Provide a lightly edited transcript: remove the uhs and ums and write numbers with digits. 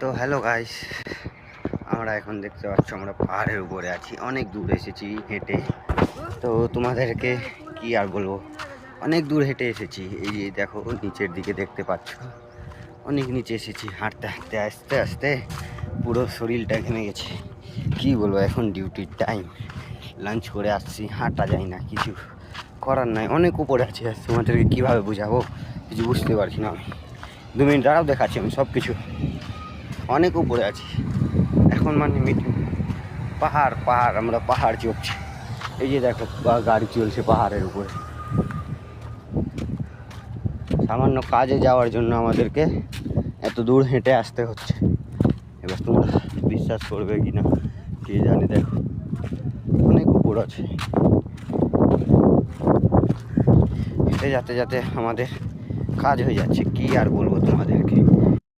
তো hello guys, আমরা এখন দেখতে পাচ্ছ আমরা পাহাড়ের উপরে আছি। অনেক দূর এসেছি হেঁটে। তো তোমাদেরকে কি আর বলবো, অনেক দূর হেঁটে এসেছি। এই যে দেখো নিচের দিকে দেখতে পাচ্ছ, অনেক নিচে এসেছি। হাঁটতে হাঁটতে আস্তে আস্তে পুরো শরীরটা ঘেমে গেছে। কি বলবো, এখন ডিউটির টাইম, লাঞ্চ করে আসছি, হাঁটা যায় না, কিছু করার নাই। অনেক উপরে আছি, আর তোমাদেরকে কীভাবে বোঝাবো কিছু বুঝতে পারছি না আমি। 2 মিনিট দাঁড়াও, দেখাচ্ছি আমি সব কিছু। অনেক উপরে আছি এখন, মানে পাহাড় পাহাড়, আমরা পাহাড় চড়ছি। এই যে দেখো গাড়ি চলছে পাহাড়ের উপরে। সামান্য কাজে যাওয়ার জন্য আমাদেরকে এত দূর হেঁটে আসতে হচ্ছে। এবার তোমরা বিশ্বাস করবে কি না কে জানে। দেখো অনেক উপর আছে, হেঁটে যেতে যেতে আমাদের কাজ হয়ে যাচ্ছে। কি আর বলবো তোমাদেরকে।